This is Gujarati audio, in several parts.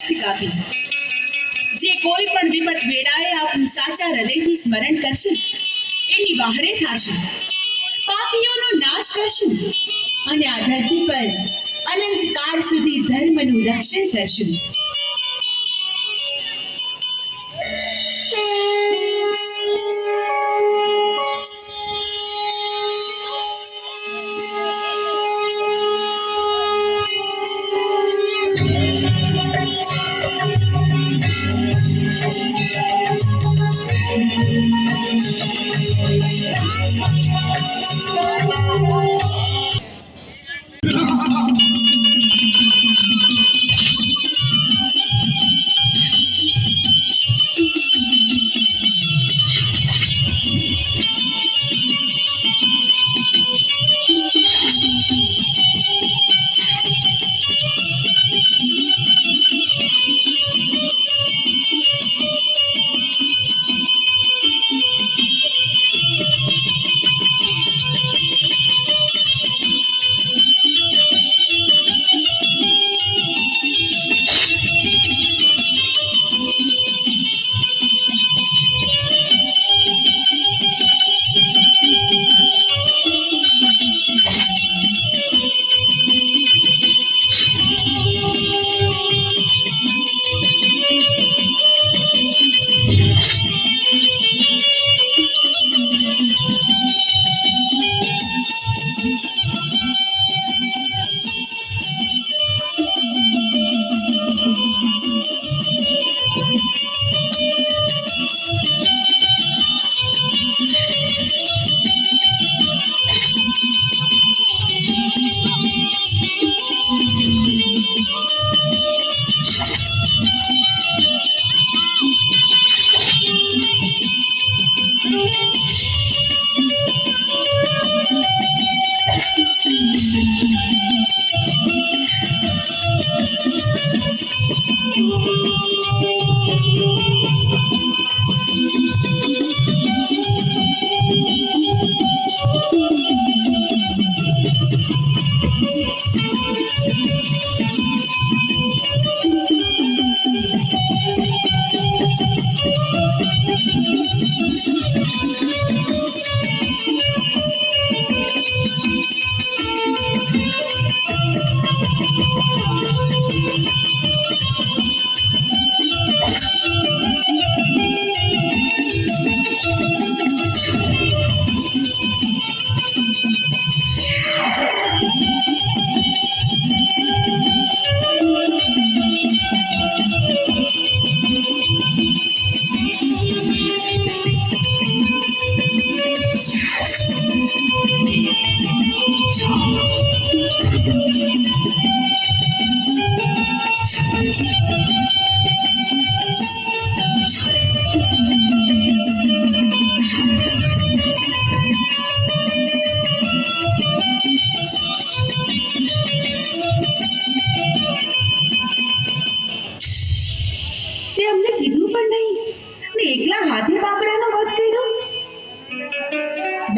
વ્યર્થ ગાતી. જે કોઈ પણ વિપત વેળાએ આપણું સાચા હૃદયથી સ્મરણ કરશે એની વહારે થાશું, પાપીઓનો નાશ કરશું અને આ ધરતી પર અનંતકાળ સુધી ધર્મનું રક્ષણ કરશું.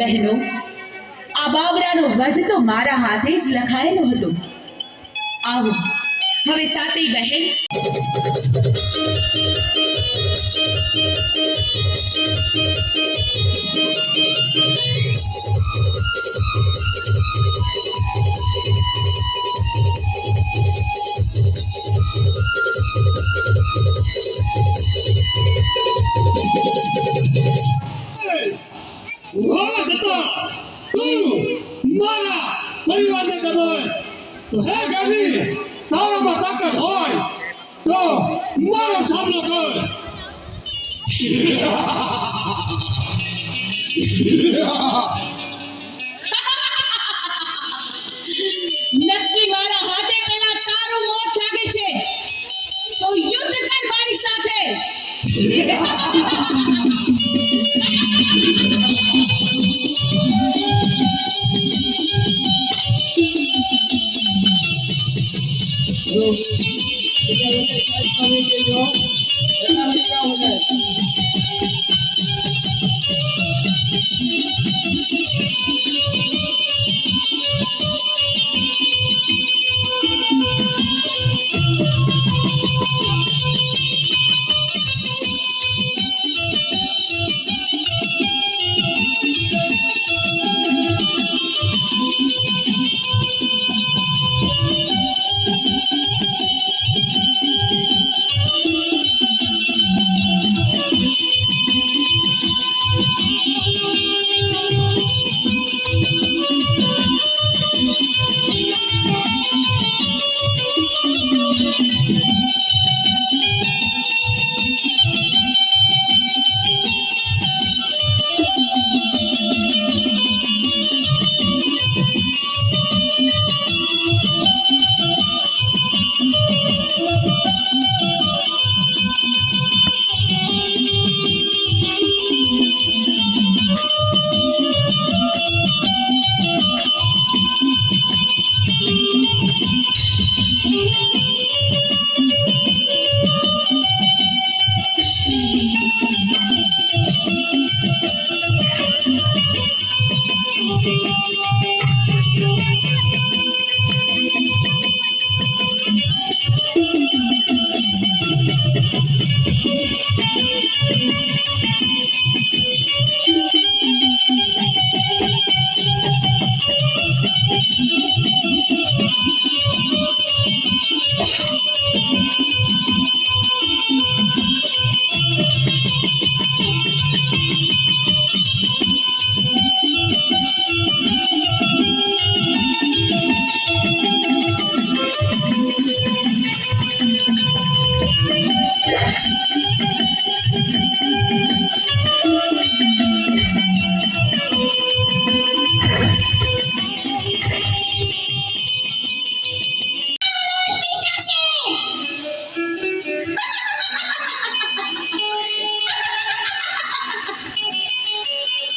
બહેનો, આ બાબરાનો વધ તો મારા હાથે જ લખાયેલો હતો. આવો હવે સાતેય બહેન પરિવારને દબાય તો હે ગમી તારામાં તાકાત હોય તો મારો સામનો કર. નક્કી મારા હાથે પેલા તારું મોત લાગે છે તો યુદ્ધ કર મારી સાથે.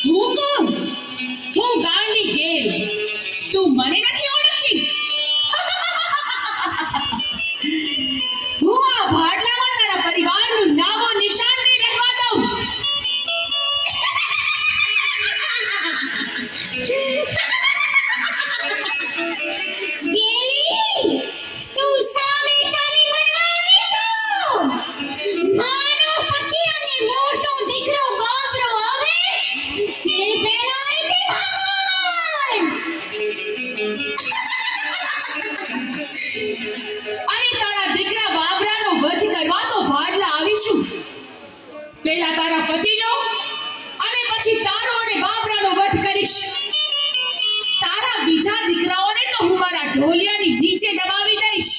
હું કોણ? હું ગાંડી ગેલ. તું મને નથી ઓળખતી? હું આ ભાડલામાં તારા પરિવારનું નામો નિશાન નહીં રહેવા દઉં. ગેલી, તું સામે ચાલી મરવાની છો. મારો પતિ અને મોટો દીકરો બાબરો આવે તે પહેલા અહીંથી ભાગવાનું. અરે તારા દીકરા બાબરાનો વધ કરવા તો ભાડલા આવીશું. પહેલા તારા પતિનો અને પછી તારો અને બાબરાનો વધ કરીશ. તારા બીજા દીકરાઓને તો હું મારા ઢોલિયાની નીચે દબાવી દઈશ.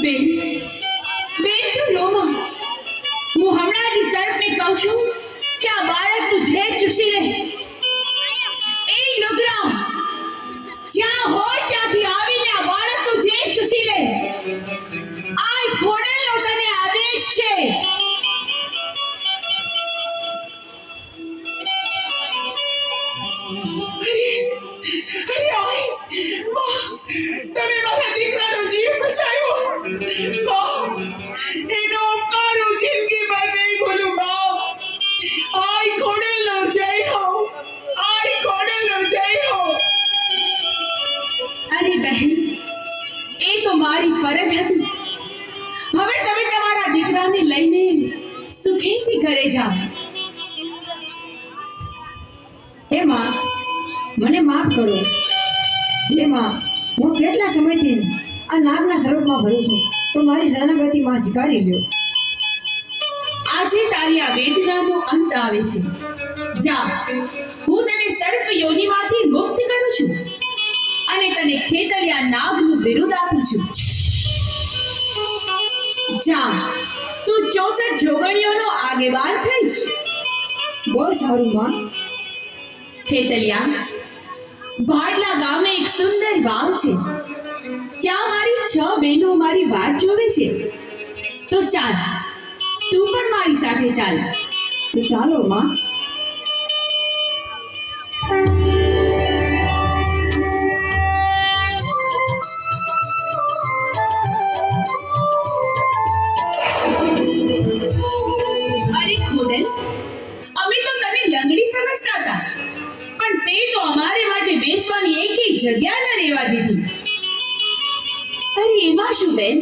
બેન, બેન તું રોમાં. હું હમણાં જ સર્પને કહું છું કે આ બાળકનું ઝેર ચૂસી લે. એ નુગરા જ્યાં હોય ત્યાંથી આવીને આ બાળકનું ઝેર ચૂસી લે. આ ખોડલનો તને આદેશ છે. તમે મારા દીકરાનો જીવ બચાવ્યો. એનો ઉપકાર હું જિંદગીભર નહીં ભૂલું. આય ખોડલનો જય હો, આય ખોડલનો જય હો. અરે બહેન, એ તો મારી ફરજ હતી. હવે તમે તમારા દીકરાને લઈને સુખેથી ઘરે જાઓ. હે માં, મને માફ કરો. હે માં, હું કેટલા સમયથી આ નાગના સ્વરૂપમાં ભરું છું, તો મારી શરણાગતિ માં સ્વીકારી લ્યો. આજે તારી આ વેદનાનો અંત આવે છે. જા, હું તને સર્પ યોનિમાંથી મુક્ત કરું છું અને તને ખેતલિયા નાગનું બિરુદ આપું છું. જા, તું 64 જોગણીઓનો આગેવાન થઈશ. બહુ સારું માં. ખેતલિયા, ભાડલા ગામે એક સુંદર વાવ છે. ત્યાં મારી 6 બહેનો મારી વાટ જોવે છે. તો ચાલ, તું પણ મારી સાથે ચાલ. તો ચાલો માં. અરે ખોડલ, અમે તો તને લંગડી સમજતા હતા, પણ તે તો અમારે માટે બેસવાની એકેય જગ્યા ન રહેવા દીધી. અરે એમાં શું બેન,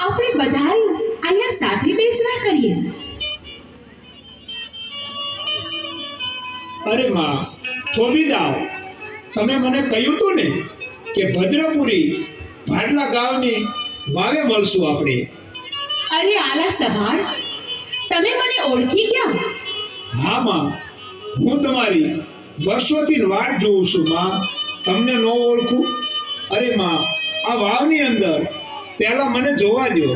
આપણે બધાય અહીંયા સાથે બેસવા કરીએ. અરે માં, થોભી જાઓ. તમે મને કહ્યું તું ને કે ભદ્રપુરી ભાડલા ગામની વાવે મળશું આપણે. અરે આલા સભાળ, તમે મને ઓળખી ગયા? હા માં, હું તમારી વર્ષોથી વાટ જોઉં છું માં. તમને ન ઓળખું? અરે માં, આ વાવની અંદર પહેલા મને જોવા દો.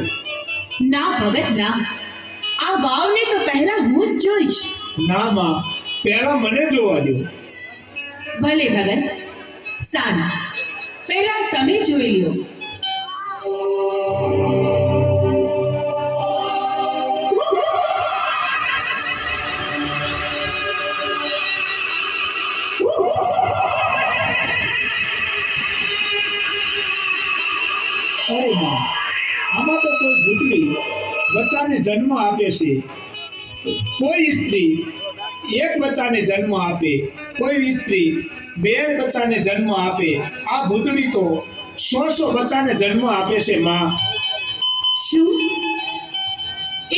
ના ભગત ના, આ વાવને તો પહેલા હું જ જોઈશ. ના માં, પહેલા મને જોવા દો. ભલે ભગત, સારું, પહેલા તમે જોઈ લ્યો. અરે માં, આમાં તો કોઈ ભૂતળી બચ્ચાને જન્મ આપે છે. કોઈ સ્ત્રી એક બચ્ચાને જન્મ આપે, કોઈ સ્ત્રી 2 બચ્ચાને જન્મ આપે. આ ભૂતળી તો 100 બચ્ચાને જન્મ આપે છે માં. શું?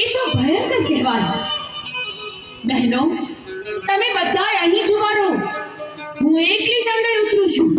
એ તો ભયંકર કહેવાય. બહેનો, તમે બધા અહીં જ ઊભા રહો. હું એકલી જ અંદર ઉતરું છું.